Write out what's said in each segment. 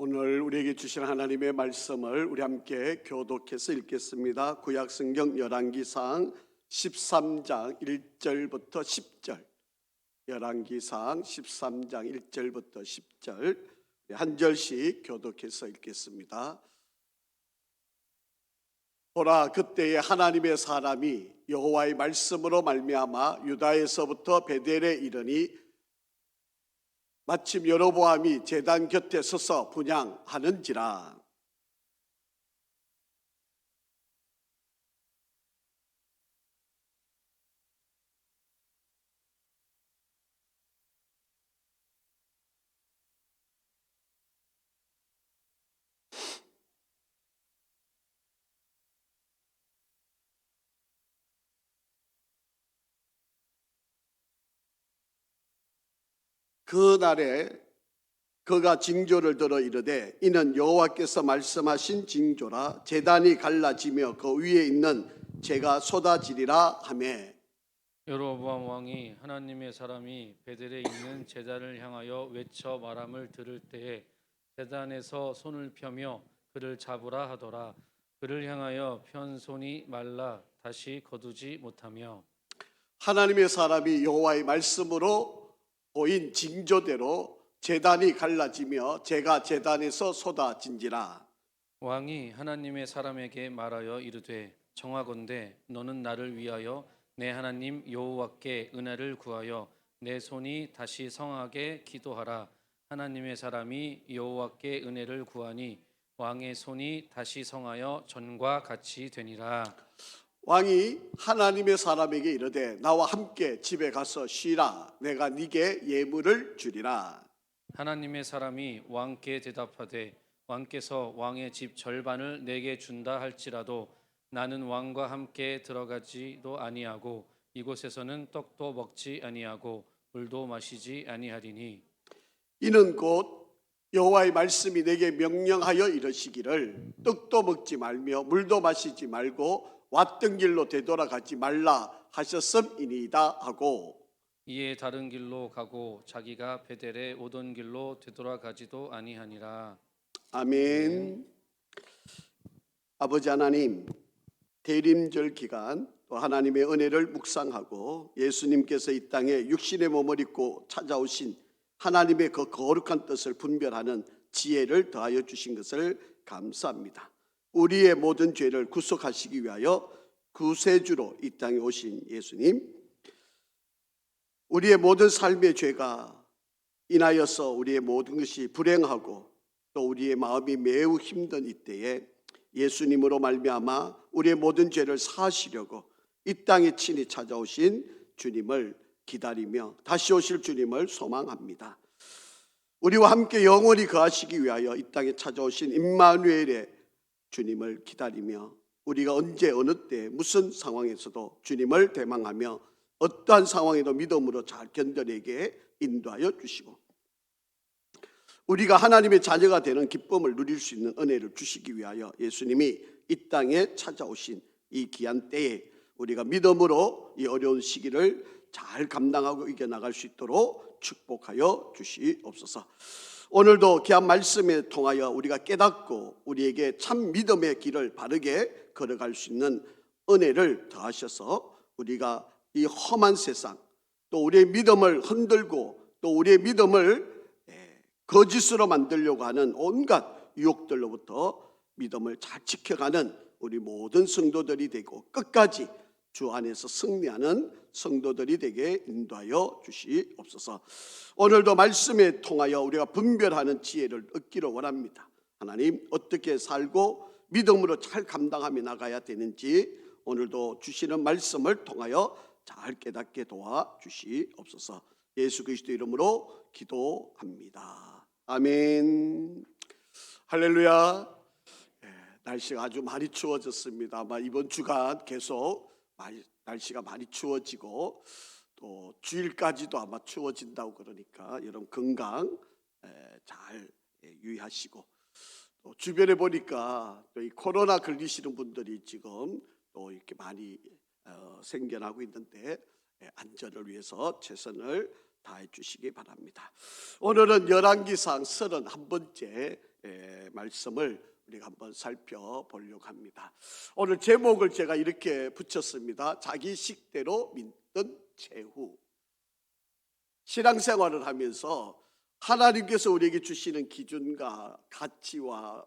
오늘 우리에게 주신 하나님의 말씀을 우리 함께 교독해서 읽겠습니다. 구약성경 열왕기상 13장 1절부터 10절, 열왕기상 13장 1절부터 10절 한 절씩 교독해서 읽겠습니다. 보라, 그때에 하나님의 사람이 여호와의 말씀으로 말미암아 유다에서부터 베델에 이르니 마침 여로보암이 제단 곁에 서서 분향하는지라. 그 날에 그가 징조를 들어 이르되 이는 여호와께서 말씀하신 징조라. 제단이 갈라지며 그 위에 있는 재가 쏟아지리라 하매, 여로보암 왕이 하나님의 사람이 베델에 있는 제단을 향하여 외쳐 말함을 들을 때에 제단에서 손을 펴며 그를 잡으라 하더라. 그를 향하여 편 손이 말라 다시 거두지 못하며, 하나님의 사람이 여호와의 말씀으로 보인 징조대로 제단이 갈라지며 재가 제단에서 쏟아진지라. 왕이 하나님의 사람에게 말하여 이르되 정하건대 너는 나를 위하여 내 하나님 여호와께 은혜를 구하여 내 손이 다시 성하게 기도하라. 하나님의 사람이 여호와께 은혜를 구하니 왕의 손이 다시 성하여 전과 같이 되니라. 왕이 하나님의 사람에게 이르되 나와 함께 집에 가서 쉬라. 내가 네게 예물을 주리라. 하나님의 사람이 왕께 대답하되 왕께서 왕의 집 절반을 내게 준다 할지라도 나는 왕과 함께 들어가지도 아니하고 이곳에서는 떡도 먹지 아니하고 물도 마시지 아니하리니, 이는 곧 여호와의 말씀이 내게 명령하여 이르시기를 떡도 먹지 말며 물도 마시지 말고 왔던 길로 되돌아가지 말라 하셨음이니이다 하고, 이에 다른 길로 가고 자기가 베델에 오던 길로 되돌아가지도 아니하니라. 아멘. 아버지 하나님, 대림절 기간 또 하나님의 은혜를 묵상하고 예수님께서 이 땅에 육신의 몸을 입고 찾아오신 하나님의 그 거룩한 뜻을 분별하는 지혜를 더하여 주신 것을 감사합니다. 우리의 모든 죄를 구속하시기 위하여 구세주로 이 땅에 오신 예수님, 우리의 모든 삶의 죄가 인하여서 우리의 모든 것이 불행하고 또 우리의 마음이 매우 힘든 이때에 예수님으로 말미암아 우리의 모든 죄를 사하시려고 이 땅에 친히 찾아오신 주님을 기다리며 다시 오실 주님을 소망합니다. 우리와 함께 영원히 거하시기 위하여 이 땅에 찾아오신 임마누엘의 주님을 기다리며 우리가 언제 어느 때 무슨 상황에서도 주님을 대망하며 어떠한 상황에도 믿음으로 잘 견뎌내게 인도하여 주시고 우리가 하나님의 자녀가 되는 기쁨을 누릴 수 있는 은혜를 주시기 위하여 예수님이 이 땅에 찾아오신 이 귀한 때에 우리가 믿음으로 이 어려운 시기를 잘 감당하고 이겨나갈 수 있도록 축복하여 주시옵소서. 오늘도 귀한 말씀에 통하여 우리가 깨닫고 우리에게 참 믿음의 길을 바르게 걸어갈 수 있는 은혜를 더하셔서 우리가 이 험한 세상 또 우리의 믿음을 흔들고 또 우리의 믿음을 거짓으로 만들려고 하는 온갖 유혹들로부터 믿음을 잘 지켜가는 우리 모든 성도들이 되고 끝까지 주 안에서 승리하는 성도들이 되게 인도하여 주시옵소서. 오늘도 말씀에 통하여 우리가 분별하는 지혜를 얻기를 원합니다. 하나님, 어떻게 살고 믿음으로 잘 감당하며 나가야 되는지 오늘도 주시는 말씀을 통하여 잘 깨닫게 도와주시옵소서. 예수 그리스도 이름으로 기도합니다. 아멘. 할렐루야. 날씨가 아주 많이 추워졌습니다. 아마 이번 주간 계속 날씨가 많이 추워지고 또 주일까지도 아마 추워진다고 그러니까 여러분 건강 잘 유의하시고 또 주변에 보니까 또 이 코로나 걸리시는 분들이 지금 또 이렇게 많이 생겨나고 있는데 안전을 위해서 최선을 다해 주시기 바랍니다. 오늘은 열왕기상 31번째 말씀을 우리가 한번 살펴보려고 합니다. 오늘 제목을 제가 이렇게 붙였습니다. 자기 식대로 믿던 제후. 신앙생활을 하면서 하나님께서 우리에게 주시는 기준과 가치와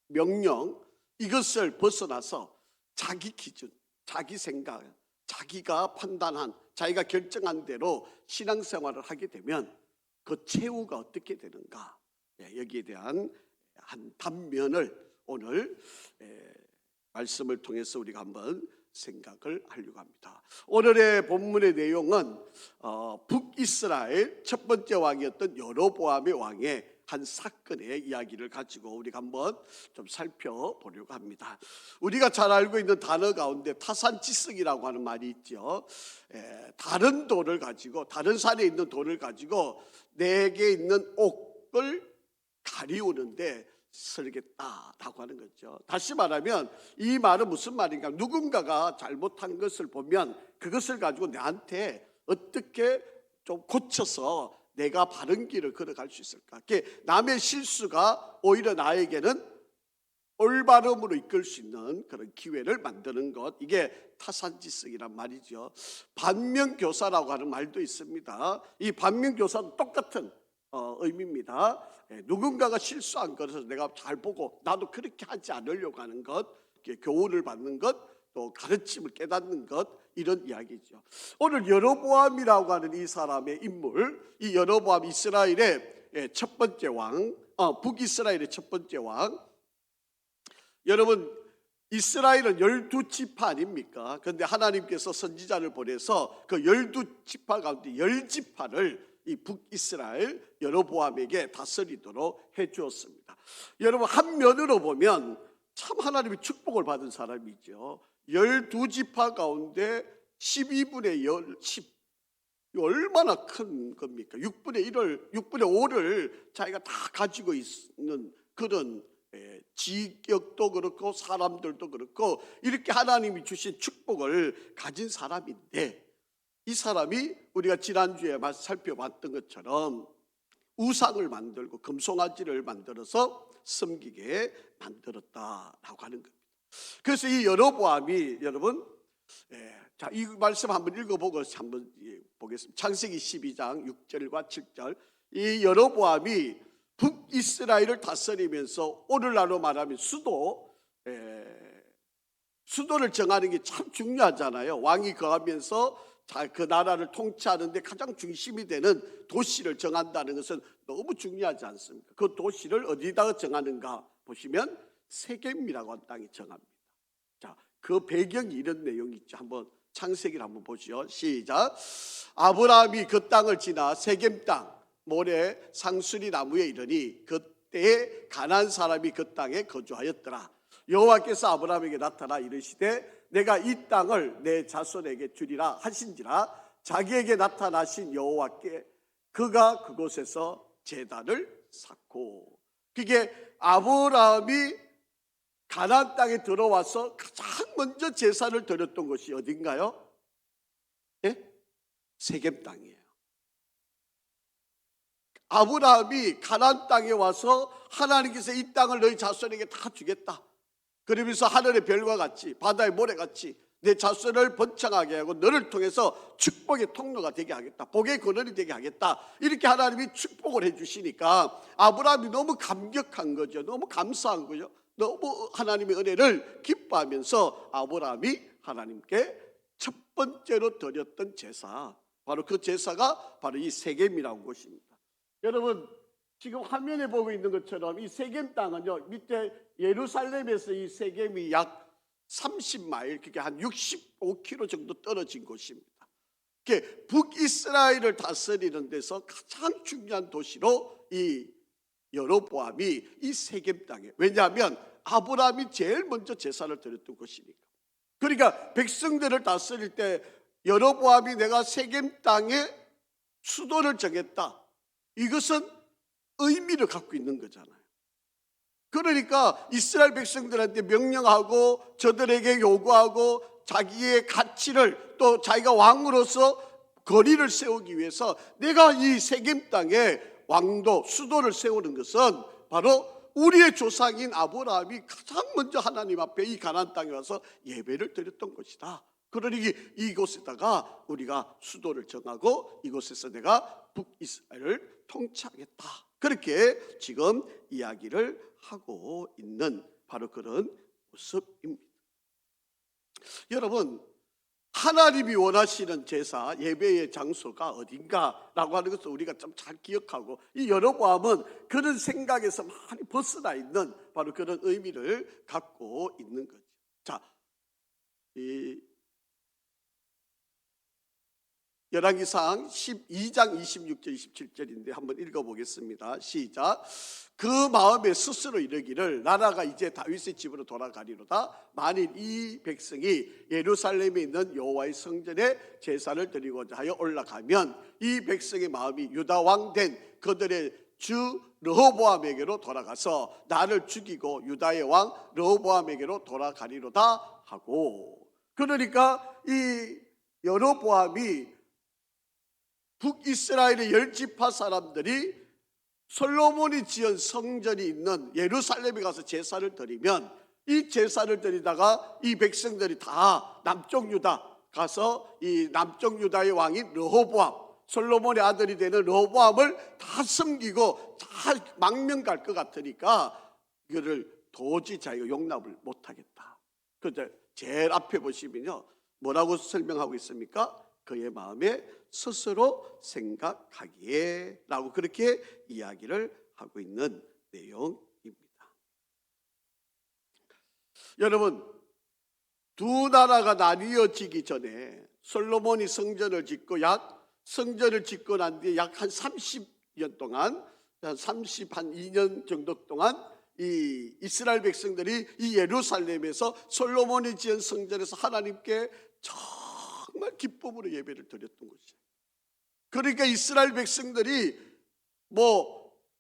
명령, 이것을 벗어나서 자기 기준, 자기 생각, 자기가 판단한, 자기가 결정한 대로 신앙생활을 하게 되면 그 최후가 어떻게 되는가, 여기에 대한 한 단면을 오늘 말씀을 통해서 우리가 한번 생각을 하려고 합니다. 오늘의 본문의 내용은 북이스라엘 첫 번째 왕이었던 여로보암의 왕의 한 사건의 이야기를 가지고 우리가 한번 좀 살펴보려고 합니다. 우리가 잘 알고 있는 단어 가운데 타산지석이라고 하는 말이 있죠. 다른 돌을 가지고, 다른 산에 있는 돌을 가지고 내게 있는 옥을 가리우는데 쓰겠다라고 하는 거죠. 다시 말하면 이 말은 무슨 말인가? 누군가가 잘못한 것을 보면 그것을 가지고 나한테 어떻게 좀 고쳐서 내가 바른 길을 걸어갈 수 있을까? 남의 실수가 오히려 나에게는 올바름으로 이끌 수 있는 그런 기회를 만드는 것, 이게 타산지석이란 말이죠. 반면교사라고 하는 말도 있습니다. 이 반면교사도 똑같은 의미입니다. 누군가가 실수한 것을 내가 잘 보고 나도 그렇게 하지 않으려고 하는 것, 교훈을 받는 것, 또 가르침을 깨닫는 것, 이런 이야기죠. 오늘 여로보암이라고 하는 이 사람의 인물, 이 여로보암 이스라엘의 첫 번째 왕, 북이스라엘의 첫 번째 왕. 여러분, 이스라엘은 12지파 아닙니까? 그런데 하나님께서 선지자를 보내서 그 12지파 가운데 10지파를 이 북이스라엘 여로보암에게 다스리도록 해주었습니다. 여러분, 한 면으로 보면 참 하나님의 축복을 받은 사람이죠. 12지파 가운데 12분의 10, 얼마나 큰 겁니까? 6분의 5를 자기가 다 가지고 있는 그런 지역도 그렇고 사람들도 그렇고 이렇게 하나님이 주신 축복을 가진 사람인데, 이 사람이 우리가 지난주에 살펴봤던 것처럼 우상을 만들고 금송아지를 만들어서 섬기게 만들었다라고 하는 겁니다. 그래서 이 여로보암이, 여러분, 자, 이 말씀 한번 읽어보고 한번 보겠습니다. 창세기 12장 6절과 7절. 이 여로보암이 북이스라엘을 다스리면서 오늘날로 말하면 수도를 정하는 게 참 중요하잖아요. 왕이 거하면서 그 나라를 통치하는데 가장 중심이 되는 도시를 정한다는 것은 너무 중요하지 않습니까? 그 도시를 어디다가 정하는가 보시면 세겜이라고 하는 땅에 정합니다. 자, 그 배경이 이런 내용이 있죠. 한번 창세기를 한번 보시죠. 시작. 아브라함이 그 땅을 지나 세겜 땅 모래 상수리 나무에 이르니 그때에 가나안 사람이 그 땅에 거주하였더라. 여호와께서 아브라함에게 나타나 이르시되 내가 이 땅을 내 자손에게 주리라 하신지라. 자기에게 나타나신 여호와께 그가 그곳에서 제단을 쌓고. 그게 아브라함이 가나안 땅에 들어와서 가장 먼저 제사를 드렸던 곳이 어딘가요? 세겜 땅이에요. 아브라함이 가나안 땅에 와서 하나님께서 이 땅을 너희 자손에게 다 주겠다, 그러면서 하늘의 별과 같이 바다의 모래같이 내 자손을 번창하게 하고 너를 통해서 축복의 통로가 되게 하겠다, 복의 근원이 되게 하겠다, 이렇게 하나님이 축복을 해주시니까 아브라함이 너무 감격한 거죠. 너무 감사한 거죠. 너무 하나님의 은혜를 기뻐하면서 아브라함이 하나님께 첫 번째로 드렸던 제사, 바로 그 제사가 바로 이 세겜이라는 곳입니다. 여러분, 지금 화면에 보고 있는 것처럼 이 세겜 땅은요, 밑에 예루살렘에서 이 세겜이 약 30마일, 그게 한 65km 정도 떨어진 곳입니다. 북이스라엘을 다스리는 데서 가장 중요한 도시로 이 여로보암이 이 세겜 땅에, 왜냐하면 아브라함이 제일 먼저 제사를 드렸던 곳이니까. 그러니까 백성들을 다스릴 때 여로보암이 내가 세겜 땅에 수도를 정했다, 이것은 의미를 갖고 있는 거잖아요. 그러니까 이스라엘 백성들한테 명령하고 저들에게 요구하고 자기의 가치를, 또 자기가 왕으로서 거리를 세우기 위해서 내가 이 세겜 땅에 왕도, 수도를 세우는 것은 바로 우리의 조상인 아브라함이 가장 먼저 하나님 앞에 이 가나안 땅에 와서 예배를 드렸던 것이다. 그러니 이곳에다가 우리가 수도를 정하고 이곳에서 내가 북이스라엘을 통치하겠다. 그렇게 지금 이야기를 하고 있는 바로 그런 모습입니다. 여러분, 하나님이 원하시는 제사, 예배의 장소가 어딘가라고 하는 것을 우리가 좀 잘 기억하고, 이 여로보암은 그런 생각에서 많이 벗어나 있는 바로 그런 의미를 갖고 있는 거죠. 자, 이 열왕기상 12장 26절 27절인데 한번 읽어보겠습니다. 시작. 그 마음에 스스로 이르기를 나라가 이제 다윗의 집으로 돌아가리로다. 만일 이 백성이 예루살렘에 있는 여호와의 성전에 제사를 드리고자 하여 올라가면 이 백성의 마음이 유다 왕 된 그들의 주 르호보암에게로 돌아가서 나를 죽이고 유다의 왕 르호보암에게로 돌아가리로다 하고, 그러니까 이 여로보암이 북이스라엘의 10지파 사람들이 솔로몬이 지은 성전이 있는 예루살렘에 가서 제사를 드리면, 이 제사를 드리다가 이 백성들이 다 남쪽 유다 가서 이 남쪽 유다의 왕인 르호보암, 솔로몬의 아들이 되는 르호보암을 다 섬기고 다 망명 갈 것 같으니까 이거를 도저히 자기가 용납을 못하겠다. 그런데 제일 앞에 보시면요, 뭐라고 설명하고 있습니까? 그의 마음에 스스로 생각하기에 라고 그렇게 이야기를 하고 있는 내용입니다. 여러분, 두 나라가 나뉘어지기 전에 솔로몬이 성전을 짓고 성전을 짓고 난 뒤에 약 한 30년 동안, 한 2년 정도 동안 이 이스라엘 백성들이 이 예루살렘에서 솔로몬이 지은 성전에서 하나님께 정말 기쁨으로 예배를 드렸던 것이에요. 그러니까 이스라엘 백성들이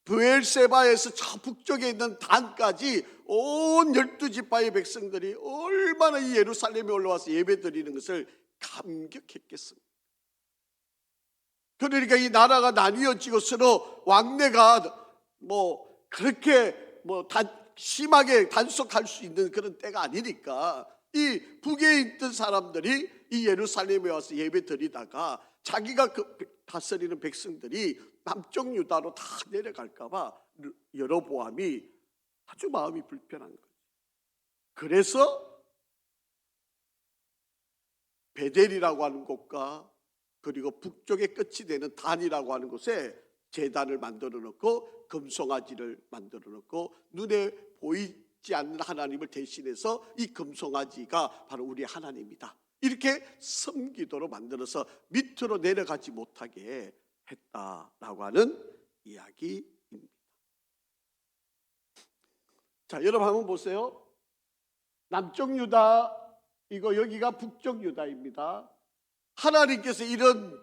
브엘세바에서 저 북쪽에 있는 단까지 온 12지파의 백성들이 얼마나 이 예루살렘에 올라와서 예배 드리는 것을 감격했겠습니까? 그러니까 이 나라가 나뉘어지고 서로 왕래가 그렇게 심하게 단속할 수 있는 그런 때가 아니니까 이 북에 있던 사람들이 이 예루살렘에 와서 예배 드리다가 자기가 다스리는 백성들이 남쪽 유다로 다 내려갈까 봐 여로보암이 아주 마음이 불편한 거예요. 그래서 베델이라고 하는 곳과 그리고 북쪽의 끝이 되는 단이라고 하는 곳에 제단을 만들어 놓고 금송아지를 만들어 놓고 눈에 보이지 않는 하나님을 대신해서 이 금송아지가 바로 우리의 하나님이다, 이렇게 섬기도록 만들어서 밑으로 내려가지 못하게 했다라고 하는 이야기입니다. 자, 여러분 한번 보세요. 남쪽 유다, 여기가 북쪽 유다입니다. 하나님께서 이런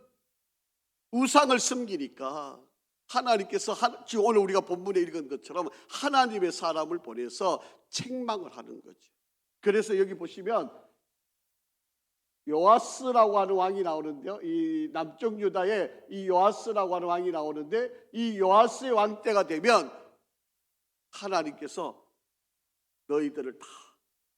우상을 섬기니까 하나님께서 지금 오늘 우리가 본문에 읽은 것처럼 하나님의 사람을 보내서 책망을 하는 거죠. 그래서 여기 보시면 요아스라고 하는 왕이 나오는데요, 이 남쪽 유다에 이 요아스라고 하는 왕이 나오는데, 이 요아스의 왕 때가 되면 하나님께서 너희들을 다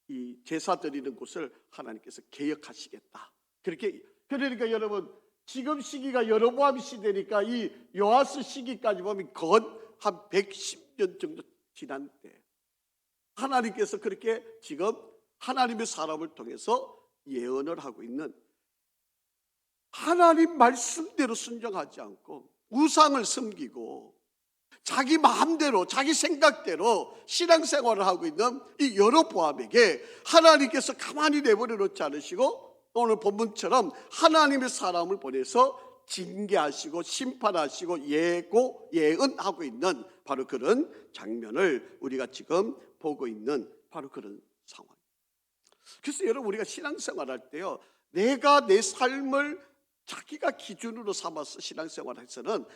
이 제사 드리는 곳을 하나님께서 개혁하시겠다. 그러니까 여러분, 지금 시기가 여로보암 시대니까 이 요아스 시기까지 보면 건 한 110년 정도 지난 때 하나님께서 그렇게 지금 하나님의 사람을 통해서 예언을 하고 있는, 하나님 말씀대로 순종하지 않고 우상을 섬기고 자기 마음대로 자기 생각대로 신앙생활을 하고 있는 이 여로보암에게 하나님께서 가만히 내버려 놓지 않으시고 오늘 본문처럼 하나님의 사람을 보내서 징계하시고 심판하시고 예언하고 있는 바로 그런 장면을 우리가 지금 보고 있는 바로 그런 상황. 그래서 여러분, 우리가 신앙생활할 때요, 내가 내 삶을 자기가 기준으로 삼아서 신앙생활해서는 안 돼요.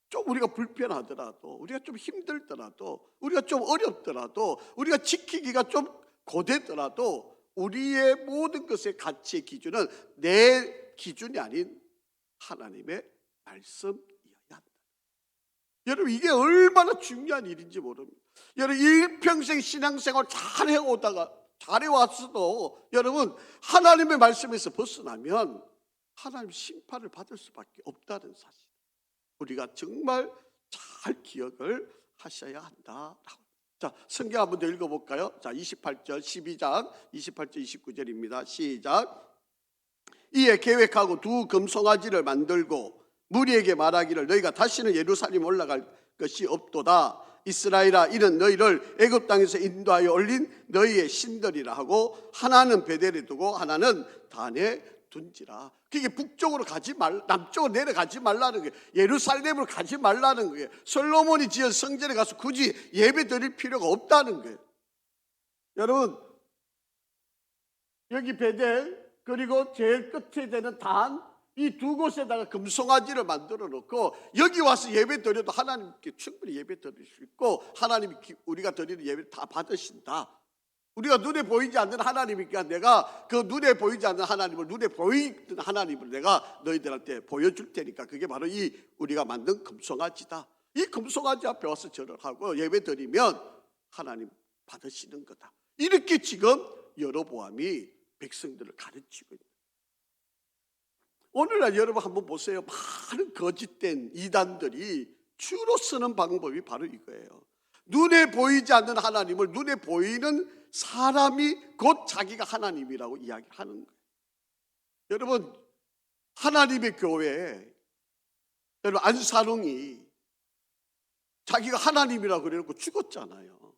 좀 우리가 불편하더라도, 우리가 좀 힘들더라도, 우리가 좀 어렵더라도, 우리가 지키기가 좀 고되더라도 우리의 모든 것의 가치의 기준은 내 기준이 아닌 하나님의 말씀이어야 한다. 여러분 이게 얼마나 중요한 일인지 모릅니다. 여러분 일평생 신앙생활 잘 해오다가 잘해왔어도 여러분 하나님의 말씀에서 벗어나면 하나님 심판을 받을 수밖에 없다는 사실, 우리가 정말 잘 기억을 하셔야 한다라고. 자, 성경 한번 더 읽어볼까요? 자, 28절 12장 28절 29절입니다. 시작. 이에 계획하고 두 금송아지를 만들고 무리에게 말하기를 너희가 다시는 예루살렘 올라갈 것이 없도다. 이스라엘아, 이는 너희를 애굽 땅에서 인도하여 올린 너희의 신들이라 하고 하나는 베델에 두고 하나는 단에 둔지라. 그게 북쪽으로 가지 말, 남쪽으로 내려가지 말라는 거예요. 예루살렘으로 가지 말라는 거예요. 솔로몬이 지은 성전에 가서 굳이 예배 드릴 필요가 없다는 거예요. 여러분 여기 베델 그리고 제일 끝에 되는 단, 이 두 곳에다가 금송아지를 만들어 놓고 여기 와서 예배 드려도 하나님께 충분히 예배 드릴 수 있고 하나님이 우리가 드리는 예배를 다 받으신다. 우리가 눈에 보이지 않는 하나님이니까 내가 그 눈에 보이지 않는 하나님을, 눈에 보이는 하나님을 내가 너희들한테 보여줄 테니까 그게 바로 이 우리가 만든 금송아지다. 이 금송아지 앞에 와서 절을 하고 예배 드리면 하나님 받으시는 거다. 이렇게 지금 여로보암이 백성들을 가르치고 있다. 오늘날 여러분 한번 보세요. 많은 거짓된 이단들이 주로 쓰는 방법이 바로 이거예요. 눈에 보이지 않는 하나님을 눈에 보이는 사람이 곧 자기가 하나님이라고 이야기하는 거예요. 여러분 하나님의 교회, 여러분 안사롱이 자기가 하나님이라고 그래놓고 죽었잖아요.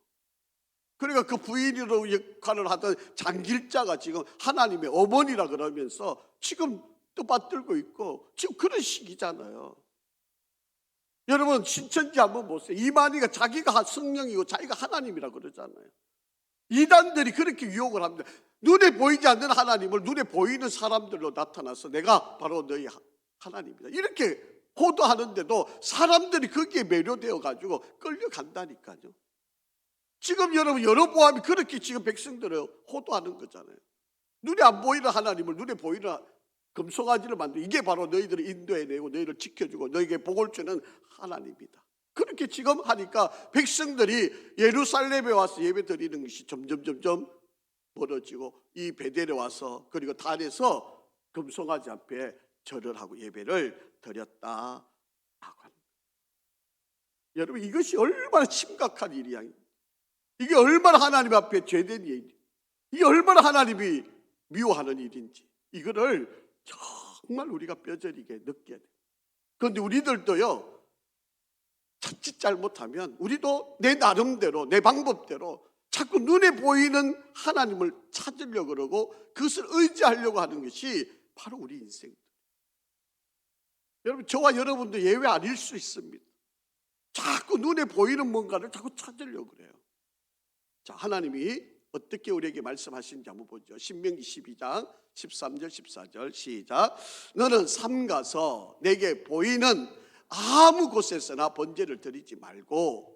그러니까 그 부인으로 역할을 하던 장길자가 지금 하나님의 어머니라 그러면서 지금 떠받들고 있고 지금 그런 시기잖아요. 여러분 신천지 한번 보세요. 이만희가 자기가 성령이고 자기가 하나님이라 그러잖아요. 이단들이 그렇게 유혹을 합니다. 눈에 보이지 않는 하나님을 눈에 보이는 사람들로 나타나서 내가 바로 너희 하나님이다 이렇게 호도하는데도 사람들이 거기에 매료되어 가지고 끌려간다니까요. 지금 여러분 여로보암이 그렇게 지금 백성들을 호도하는 거잖아요. 눈에 안 보이는 하나님을 눈에 보이는 금송아지를 만들고 이게 바로 너희들을 인도해내고 너희를 지켜주고 너희에게 복을 주는 하나님이다. 그렇게 지금 하니까 백성들이 예루살렘에 와서 예배 드리는 것이 점점 멀어지고 이 베델에 와서 그리고 단에서 금송아지 앞에 절을 하고 예배를 드렸다라고 합니다. 여러분 이것이 얼마나 심각한 일이야. 이게 얼마나 하나님 앞에 죄된 일이, 이게 얼마나 하나님이 미워하는 일인지 이거를 정말 우리가 뼈저리게 느껴야 돼요. 그런데 우리들도요 자칫 잘못하면 우리도 내 나름대로 내 방법대로 자꾸 눈에 보이는 하나님을 찾으려고 그러고 그것을 의지하려고 하는 것이 바로 우리 인생입니다. 여러분 저와 여러분도 예외 아닐 수 있습니다. 자꾸 눈에 보이는 뭔가를 자꾸 찾으려고 그래요. 자, 하나님이 어떻게 우리에게 말씀하시는지 한번 보죠. 신명기 12장 13절 14절 시작. 너는 삼가서 내게 보이는 아무 곳에서나 번제를 드리지 말고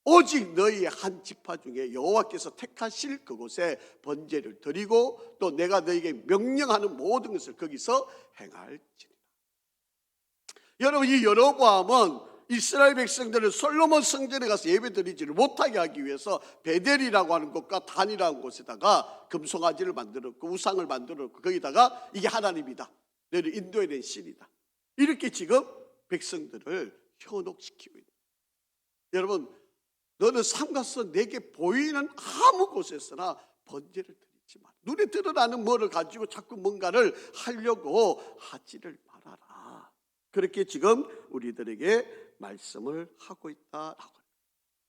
오직 너희의 한 지파 중에 여호와께서 택하실 그곳에 번제를 드리고 또 내가 너희에게 명령하는 모든 것을 거기서 행할지니라. 여러분 이 여로보암은 이스라엘 백성들을 솔로몬 성전에 가서 예배드리지를 못하게 하기 위해서 베델이라고 하는 곳과 단이라는 곳에다가 금송아지를 만들었고 우상을 만들었고 거기다가 이게 하나님이다, 너를 인도해낸 신이다, 이렇게 지금 백성들을 현혹시키고 있다. 여러분 너는 삼가서 내게 보이는 아무 곳에서나 번제를 드리지 마라. 눈에 드러나는 뭐를 가지고 자꾸 뭔가를 하려고 하지를 말아라. 그렇게 지금 우리들에게 말씀을 하고 있다라고.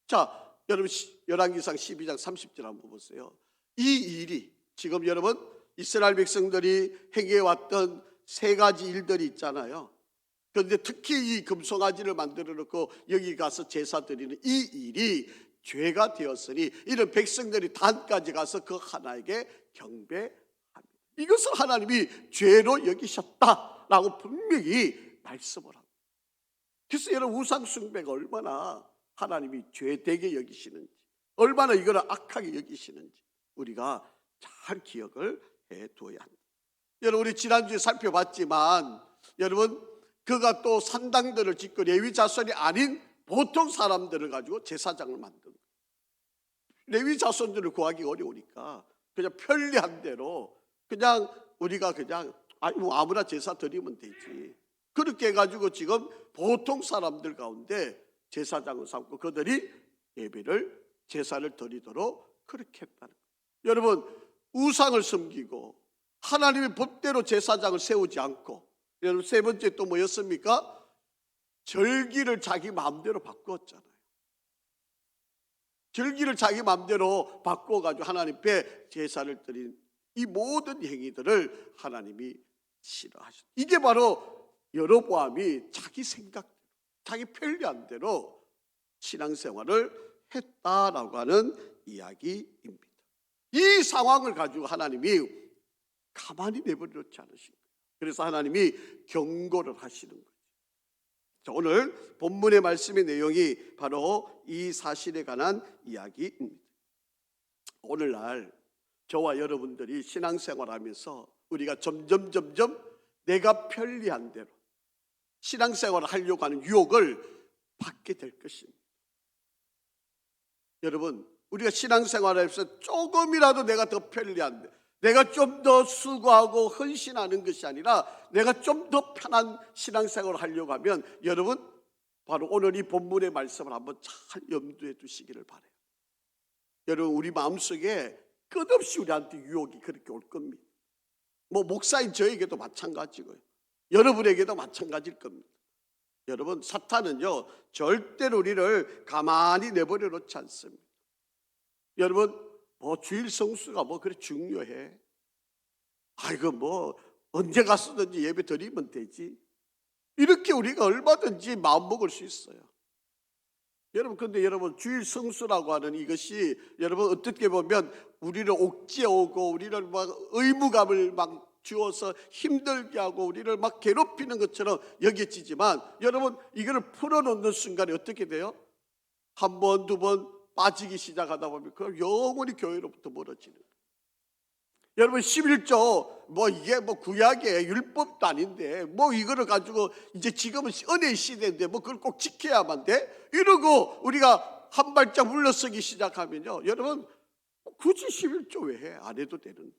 자, 여러분 열왕기상 12장 30절 한번 보세요. 이 일이 지금 여러분 이스라엘 백성들이 행해왔던 세 가지 일들이 있잖아요. 그런데 특히 이 금송아지를 만들어 놓고 여기 가서 제사 드리는 이 일이 죄가 되었으니 이런 백성들이 단까지 가서 그 하나에게 경배합니다. 이것을 하나님이 죄로 여기셨다라고 분명히 말씀을 합니다. 그래서 여러분 우상 숭배가 얼마나 하나님이 죄되게 여기시는지, 얼마나 이걸 악하게 여기시는지 우리가 잘 기억을 해둬야 합니다. 여러분 우리 지난주에 살펴봤지만 여러분 그가 또 산당들을 짓고 레위 자손이 아닌 보통 사람들을 가지고 제사장을 만든 거예요. 레위 자손들을 구하기 어려우니까 그냥 편리한 대로 그냥 우리가 그냥 뭐 아무나 제사 드리면 되지. 그렇게 해가지고 지금 보통 사람들 가운데 제사장을 삼고 그들이 예배를 제사를 드리도록 그렇게 했다는 거예요. 여러분, 우상을 섬기고 하나님의 법대로 제사장을 세우지 않고, 여러분 세 번째 또 뭐였습니까? 절기를 자기 마음대로 바꾸었잖아요. 절기를 자기 마음대로 바꿔가지고 하나님 앞에 제사를 드린 이 모든 행위들을 하나님이 싫어하셨다. 이게 바로 여로보암이 자기 생각대로, 자기 편리한 대로 신앙생활을 했다라고 하는 이야기입니다. 이 상황을 가지고 하나님이 가만히 내버려 놓지 않으신 거예요. 그래서 하나님이 경고를 하시는 거예요. 자, 오늘 본문의 말씀의 내용이 바로 이 사실에 관한 이야기입니다. 오늘날 저와 여러분들이 신앙생활하면서 우리가 점점 내가 편리한 대로 신앙생활을 하려고 하는 유혹을 받게 될 것입니다. 여러분, 우리가 신앙생활에서 조금이라도 내가 더 편리한 데, 내가 좀 더 수고하고 헌신하는 것이 아니라 내가 좀 더 편한 신앙생활을 하려고 하면 여러분, 바로 오늘 이 본문의 말씀을 한번 잘 염두에 두시기를 바라요. 여러분, 우리 마음속에 끝없이 우리한테 유혹이 그렇게 올 겁니다. 뭐 목사인 저에게도 마찬가지고요, 여러분에게도 마찬가지일 겁니다. 여러분, 사탄은요 절대로 우리를 가만히 내버려 놓지 않습니다. 여러분, 뭐 주일 성수가 뭐 그래 중요해? 아이고 뭐 언제 갔었든지 예배 드리면 되지. 이렇게 우리가 얼마든지 마음먹을 수 있어요. 여러분, 근데 여러분, 주일 성수라고 하는 이것이 여러분 어떻게 보면 우리를 옥죄오고 우리를 막 의무감을 막 주어서 힘들게 하고 우리를 막 괴롭히는 것처럼 여겨지지만 여러분, 이거를 풀어놓는 순간에 어떻게 돼요? 한 번, 두 번 빠지기 시작하다 보면 그럼 영원히 교회로부터 멀어지는 거예요. 여러분, 11조 뭐 이게 뭐 구약의 율법도 아닌데 뭐 이거를 가지고 이제 지금은 은혜의 시대인데 뭐 그걸 꼭 지켜야만 돼? 이러고 우리가 한 발짝 물러서기 시작하면요, 여러분 굳이 11조 왜 해? 안 해도 되는데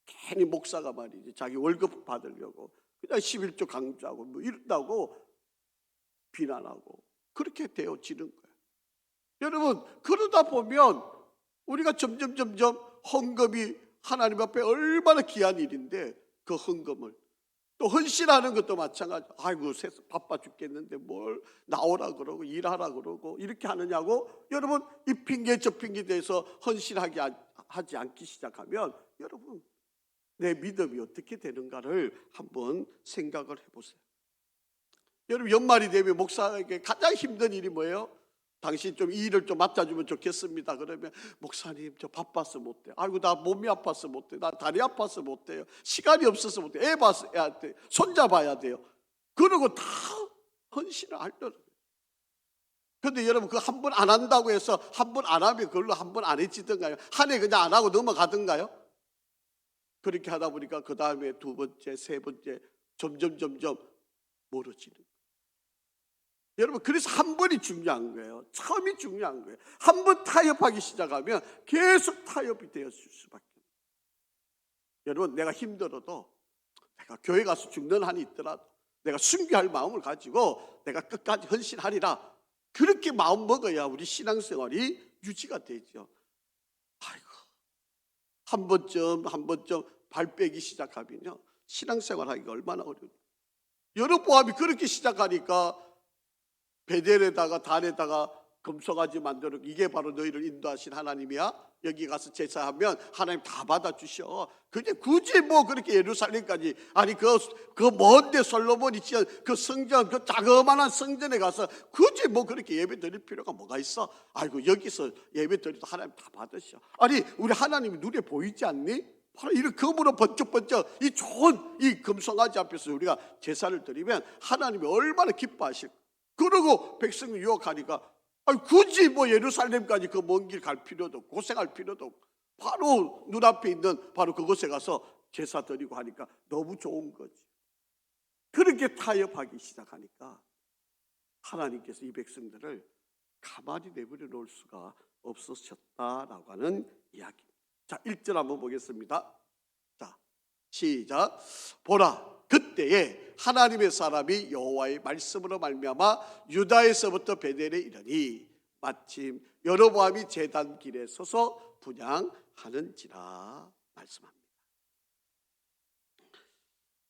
괜히 목사가 말이지 자기 월급 받으려고 그냥 11조 강조하고 뭐 이런다고 비난하고 그렇게 되어지는 거예요. 여러분, 그러다 보면 우리가 점점 헌금이 하나님 앞에 얼마나 귀한 일인데 그 헌금을 또 헌신하는 것도 마찬가지. 아이고 바빠 죽겠는데 뭘 나오라 그러고 일하라 그러고 이렇게 하느냐고. 여러분, 이 핑계 저 핑계 대해서 헌신하지 않기 시작하면 여러분, 내 믿음이 어떻게 되는가를 한번 생각을 해보세요. 여러분, 연말이 되면 목사에게 가장 힘든 일이 뭐예요? 당신 좀 이 일을 좀 맡아주면 좋겠습니다. 그러면 목사님 저 바빠서 못해요. 아이고 나 몸이 아파서 못해요. 나 다리 아파서 못해요. 시간이 없어서 못해요. 애 봐야 돼요. 손자 봐야 돼요. 그러고 다 헌신을 하려는 거예요. 그런데 여러분, 그 한 번 안 한다고 해서 한 번 안 하면 그걸로 한 번 안 해지던가요? 한 해 그냥 안 하고 넘어가던가요? 그렇게 하다 보니까 그 다음에 두 번째, 세 번째 점점 멀어지는 거예요. 여러분, 그래서 한 번이 중요한 거예요. 처음이 중요한 거예요. 한 번 타협하기 시작하면 계속 타협이 되었을 수밖에 없어요. 여러분, 내가 힘들어도 내가 교회 가서 죽는 한이 있더라도 내가 순교할 마음을 가지고 내가 끝까지 헌신하리라, 그렇게 마음 먹어야 우리 신앙생활이 유지가 되죠. 아이고, 한 번쯤 발 빼기 시작하면요, 신앙생활 하기가 얼마나 어려워요. 여로보암이 그렇게 시작하니까 베델에다가 단에다가 금송아지 만들어, 이게 바로 너희를 인도하신 하나님이야? 여기 가서 제사하면 하나님 다 받아주셔. 그게 굳이 뭐 그렇게 예루살렘까지, 아니 그 먼데 솔로몬이 지은 그 성전, 그 자그마한 성전에 가서 굳이 뭐 그렇게 예배 드릴 필요가 뭐가 있어? 아이고 여기서 예배 드려도 하나님 다 받으셔. 아니 우리 하나님이 눈에 보이지 않니? 바로 이런 금으로 번쩍번쩍 이 좋은 이 금송아지 앞에서 우리가 제사를 드리면 하나님이 얼마나 기뻐하실까. 그러고 백성을 유혹하니까 아니 굳이 뭐 예루살렘까지 그 먼 길 갈 필요도 없고 고생할 필요도 없고 바로 눈앞에 있는 바로 그곳에 가서 제사 드리고 하니까 너무 좋은 거지. 그렇게 타협하기 시작하니까 하나님께서 이 백성들을 가만히 내버려 놓을 수가 없으셨다라고 하는 이야기. 자, 1절 한번 보겠습니다. 자, 시작. 보라, 그때에 하나님의 사람이 여호와의 말씀으로 말미암아 유다에서부터 베델에 이르니 마침 여로보암이 제단 길에 서서 분향하는지라 말씀합니다.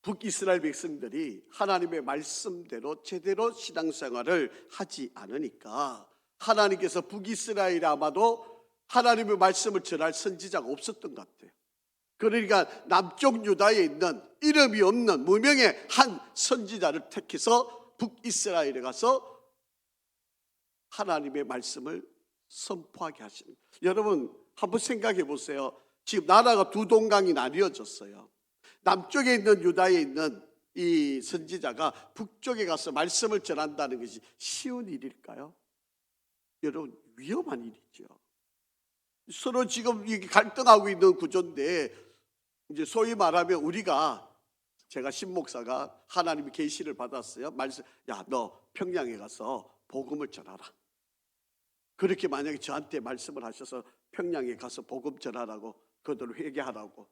북이스라엘 백성들이 하나님의 말씀대로 제대로 신앙생활을 하지 않으니까 하나님께서 북이스라엘에 아마도 하나님의 말씀을 전할 선지자가 없었던 것 같아요. 그러니까 남쪽 유다에 있는 이름이 없는 무명의 한 선지자를 택해서 북이스라엘에 가서 하나님의 말씀을 선포하게 하시는 거예요. 여러분 한번 생각해 보세요. 지금 나라가 두 동강이 나뉘어졌어요. 남쪽에 있는 유다에 있는 이 선지자가 북쪽에 가서 말씀을 전한다는 것이 쉬운 일일까요? 여러분 위험한 일이죠. 서로 지금 이게 갈등하고 있는 구조인데 이제 소위 말하면 제가 신목사가 하나님의 계시를 받았어요. 말씀, 야, 너 평양에 가서 복음을 전하라. 그렇게 만약에 저한테 말씀을 하셔서 평양에 가서 복음 전하라고, 그들을 회개하라고,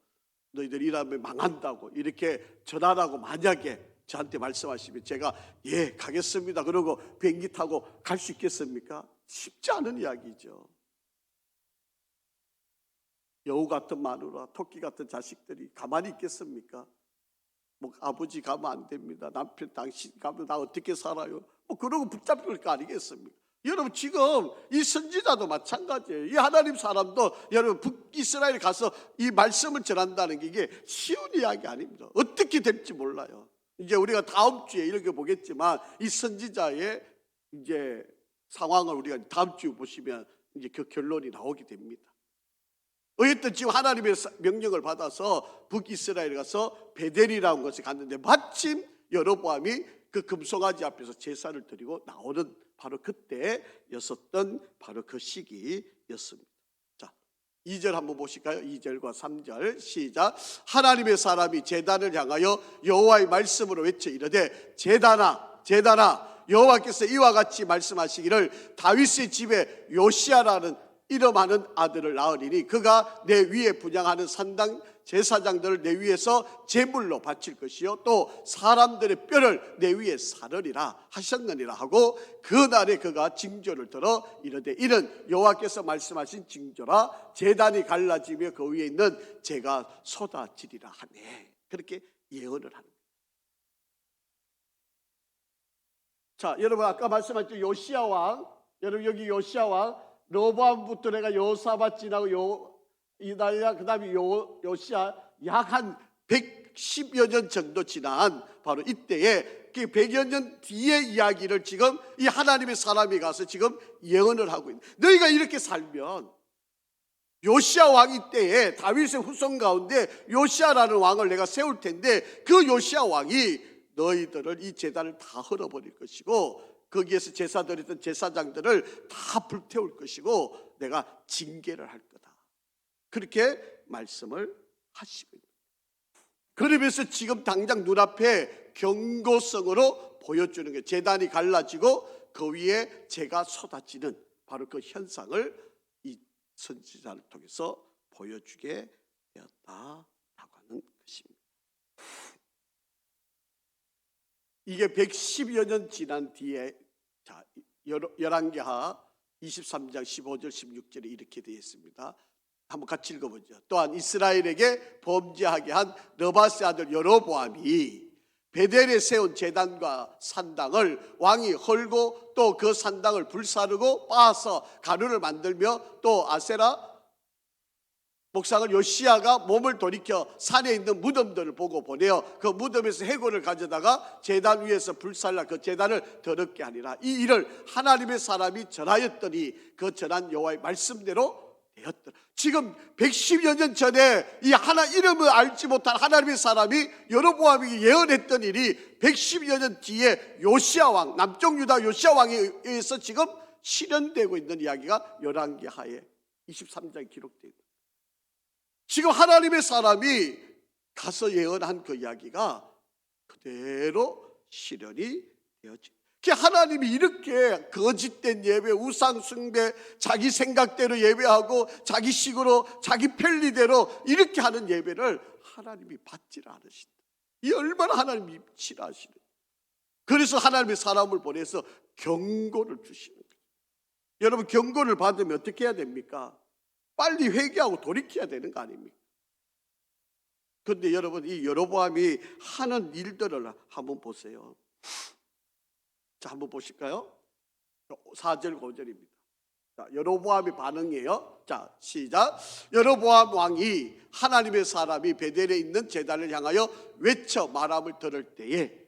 너희들 이러면 망한다고 이렇게 전하라고 만약에 저한테 말씀하시면 제가 예 가겠습니다 그러고 비행기 타고 갈 수 있겠습니까? 쉽지 않은 이야기죠. 여우 같은 마누라, 토끼 같은 자식들이 가만히 있겠습니까? 뭐 아버지 가면 안 됩니다. 남편 당신 가면 나 어떻게 살아요? 뭐 그러고 붙잡힐 거 아니겠습니까? 여러분 지금 이 선지자도 마찬가지예요. 이 하나님 사람도 여러분 북이스라엘 가서 이 말씀을 전한다는 게 이게 쉬운 이야기 아닙니다. 어떻게 될지 몰라요. 이제 우리가 다음 주에 이렇게 보겠지만 이 선지자의 이제 상황을 우리가 다음 주에 보시면 이제 그 결론이 나오게 됩니다. 어쨌든 지금 하나님의 명령을 받아서 북이스라엘에 가서 베델이라는 곳에 갔는데 마침 여로보암이 그 금송아지 앞에서 제사를 드리고 나오는 바로 그때였었던 바로 그 시기였습니다. 자, 2절 한번 보실까요? 2절과 3절 시작. 하나님의 사람이 제단을 향하여 여호와의 말씀으로 외쳐 이르되 제단아 제단아 여호와께서 이와 같이 말씀하시기를 다윗의 집에 요시야라는 이름하는 아들을 낳으리니 그가 내 위에 분향하는 산당 제사장들을 내 위에서 제물로 바칠 것이요 또 사람들의 뼈를 내 위에 사르리라 하셨느니라 하고 그날에 그가 징조를 들어 이르되 이는 여호와께서 말씀하신 징조라 제단이 갈라지며 그 위에 있는 재가 쏟아지리라 하네. 그렇게 예언을 하는 거예요. 자, 여러분 아까 말씀하셨죠 요시야 왕. 여러분 여기 요시야 왕 로보암부터 내가 여호사밧 지나고 이달랴 그다음에 요시야 약 한 110여 년 정도 지난 바로 이때에 그 100여 년 뒤의 이야기를 지금 이 하나님의 사람이 가서 지금 예언을 하고 있는. 너희가 이렇게 살면 요시야 왕이 때에 다윗의 후손 가운데 요시야라는 왕을 내가 세울 텐데 그 요시야 왕이 너희들을 이 제단을 다 헐어버릴 것이고 거기에서 제사 드렸던 제사장들을 다 불태울 것이고 내가 징계를 할 거다. 그렇게 말씀을 하시고 있습니다. 그러면서 지금 당장 눈앞에 경고성으로 보여주는 게 제단이 갈라지고 그 위에 재가 쏟아지는 바로 그 현상을 이 선지자를 통해서 보여주게 되었다라고 하는 것입니다. 이게 110여 년 지난 뒤에 자, 열왕기하 23장 15절 16절에 이렇게 되어 있습니다. 한번 같이 읽어보죠. 또한 이스라엘에게 범죄하게 한 느바스의 아들 여로보암이 베델에 세운 제단과 산당을 왕이 헐고 또 그 산당을 불사르고 빻아서 가루를 만들며 또 아세라 목상을 요시야가 몸을 돌이켜 산에 있는 무덤들을 보고 보내어 그 무덤에서 해골을 가져다가 제단 위에서 불살라 그 제단을 더럽게 하니라. 이 일을 하나님의 사람이 전하였더니 그 전한 여호와의 말씀대로 되었더라. 지금 110여 년 전에 이 하나 이름을 알지 못한 하나님의 사람이 여로보암이 예언했던 일이 110여 년 뒤에 요시야 왕 남쪽 유다 요시야 왕에 의해서 지금 실현되고 있는 이야기가 열왕기하에 23장에 기록되어 있다. 지금 하나님의 사람이 가서 예언한 그 이야기가 그대로 실현이 되어집니다. 하나님이 이렇게 거짓된 예배, 우상 숭배, 자기 생각대로 예배하고 자기 식으로 자기 편리대로 이렇게 하는 예배를 하나님이 받지를 않으신다. 이 얼마나 하나님이 싫어하시는. 그래서 하나님의 사람을 보내서 경고를 주시는 거예요. 여러분, 경고를 받으면 어떻게 해야 됩니까? 빨리 회개하고 돌이켜야 되는 거 아닙니까? 그런데 여러분, 이 여로보암이 하는 일들을 한번 보세요. 자, 한번 보실까요? 4절 5절입니다. 자, 여로보암의 반응이에요. 자, 시작. 여로보암 왕이 하나님의 사람이 베델에 있는 제단을 향하여 외쳐 말함을 들을 때에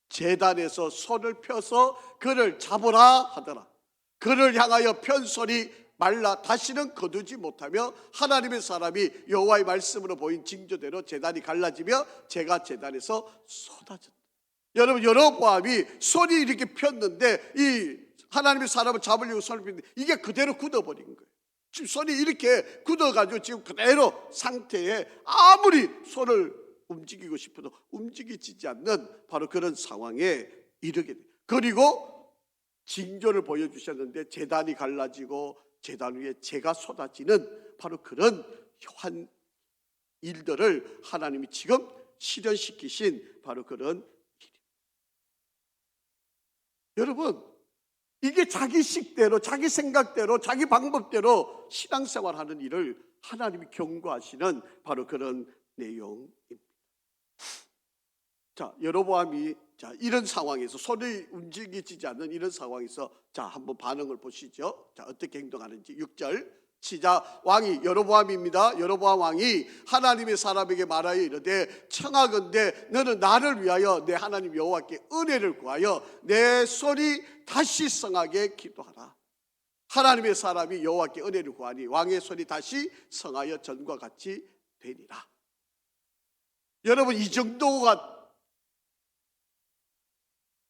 제단에서 손을 펴서 그를 잡으라 하더라. 그를 향하여 편 손이 말라 다시는 거두지 못하며 하나님의 사람이 여호와의 말씀으로 보인 징조대로 제단이 갈라지며 재가 제단에서 쏟아졌다. 여러분, 여로보암이 손이 이렇게 폈는데 이 하나님의 사람을 잡으려고 손을 폈는데 이게 그대로 굳어버린 거예요. 지금 손이 이렇게 굳어가지고 지금 그대로 상태에 아무리 손을 움직이고 싶어도 움직이지 않는 바로 그런 상황에 이르게 돼요. 그리고 징조를 보여주셨는데 제단이 갈라지고 제단 위에 재가 쏟아지는 바로 그런 일들을 하나님이 지금 실현시키신 바로 그런 일입니다. 여러분, 이게 자기 식대로, 자기 생각대로, 자기 방법대로 신앙생활하는 일을 하나님이 경고하시는 바로 그런 내용입니다. 자, 여로보암이 이런 상황에서 손이 움직이지 않는 이런 상황에서 자, 한번 반응을 보시죠. 자, 어떻게 행동하는지 6절 시작. 왕이 여로보암입니다. 여로보암 왕이 하나님의 사람에게 말하여 이르되 청하건대 너는 나를 위하여 내 하나님 여호와께 은혜를 구하여 내 손이 다시 성하게 기도하라. 하나님의 사람이 여호와께 은혜를 구하니 왕의 손이 다시 성하여 전과 같이 되니라. 여러분, 이 정도가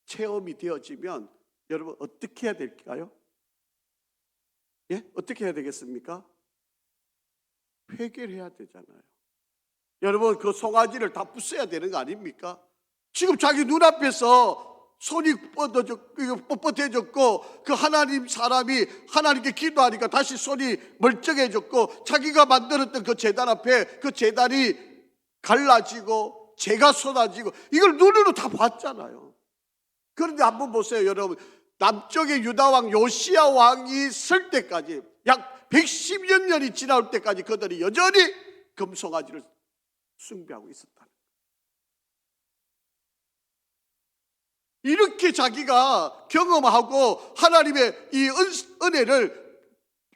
체험이 되어지면 여러분 어떻게 해야 될까요? 예? 어떻게 해야 되겠습니까? 회개를 해야 되잖아요. 여러분, 그 송아지를 다 부숴야 되는 거 아닙니까? 지금 자기 눈앞에서 손이 뻣뻣해졌고 그 하나님 사람이 하나님께 기도하니까 다시 손이 멀쩡해졌고 자기가 만들었던 그 제단 앞에 그 제단이 갈라지고 재가 쏟아지고 이걸 눈으로 다 봤잖아요. 그런데 한번 보세요, 여러분. 남쪽의 유다왕 요시야 왕이 설 때까지 약 110여 년이 지나올 때까지 그들이 여전히 금송아지를 숭배하고 있었다. 이렇게 자기가 경험하고 하나님의 이 은혜를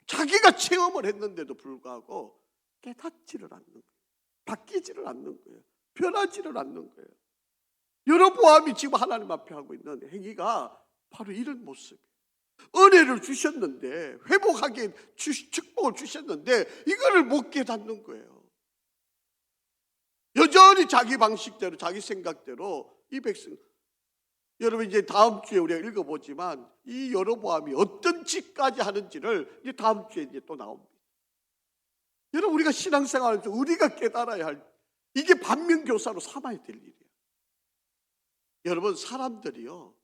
자기가 체험을 했는데도 불구하고 깨닫지를 않는 거예요. 바뀌지를 않는 거예요. 변하지를 않는 거예요. 여로보암이 지금 하나님 앞에 하고 있는 행위가 바로 이런 모습이에요. 은혜를 주셨는데, 회복하게 축복을 주셨는데 이거를 못 깨닫는 거예요. 여전히 자기 방식대로, 자기 생각대로 이 백성. 여러분, 이제 다음 주에 우리가 읽어보지만 이 여로보암이 어떤 짓까지 하는지를 이제 다음 주에 이제 또 나옵니다. 여러분, 우리가 신앙생활에서 우리가 깨달아야 할, 이게 반면교사로 삼아야 될 일이에요. 여러분, 사람들이요,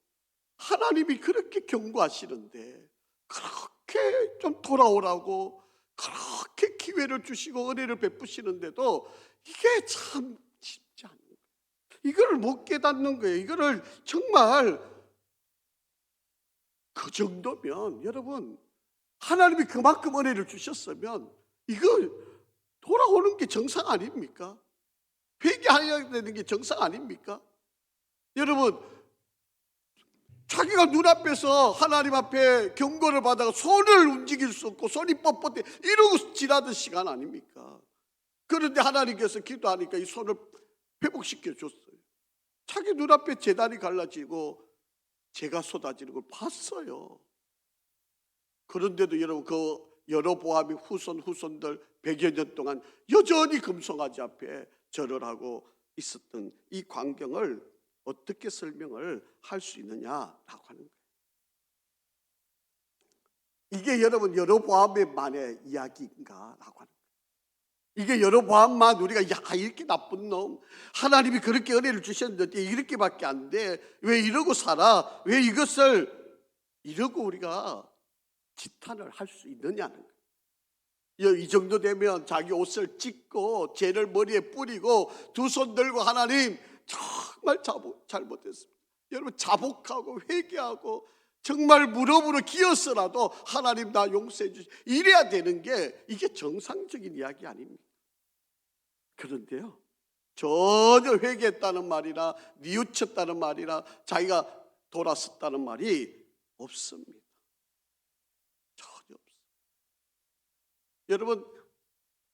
하나님이 그렇게 경고하시는데 그렇게 좀 돌아오라고 그렇게 기회를 주시고 은혜를 베푸시는데도 이게 참 쉽지 않은 거예요. 이거를 못 깨닫는 거예요. 이거를 정말 그 정도면 여러분, 하나님이 그만큼 은혜를 주셨으면 이거 돌아오는 게 정상 아닙니까? 회개해야 되는 게 정상 아닙니까? 여러분, 자기가 눈앞에서 하나님 앞에 경고를 받아가 손을 움직일 수 없고 손이 뻣뻣해 이러고 지나던 시간 아닙니까? 그런데 하나님께서 기도하니까 이 손을 회복시켜 줬어요. 자기 눈앞에 제단이 갈라지고 재가 쏟아지는 걸 봤어요. 그런데도 여러분, 그 여로보암의 후손들 100여 년 동안 여전히 금송아지 앞에 절을 하고 있었던 이 광경을 어떻게 설명을 할 수 있느냐라고 하는 거예요. 이게 여러분 여로보암만의 이야기인가라고 하는 거예요. 이게 여로보암만 우리가 야 이렇게 나쁜 놈, 하나님이 그렇게 은혜를 주셨는데 이렇게밖에 안 돼, 왜 이러고 살아, 왜 이것을 이러고 우리가 지탄을 할 수 있느냐는 거예요. 이 정도 되면 자기 옷을 찢고 죄를 머리에 뿌리고 두 손 들고 하나님 정말 잘못했습니다. 여러분 자복하고 회개하고 정말 무릎으로 기어서라도 하나님 나 용서해 주시, 이래야 되는 게 이게 정상적인 이야기 아닙니까? 그런데요, 전혀 회개했다는 말이나 뉘우쳤다는 말이나 자기가 돌아섰다는 말이 없습니다. 전혀 없습니다. 여러분,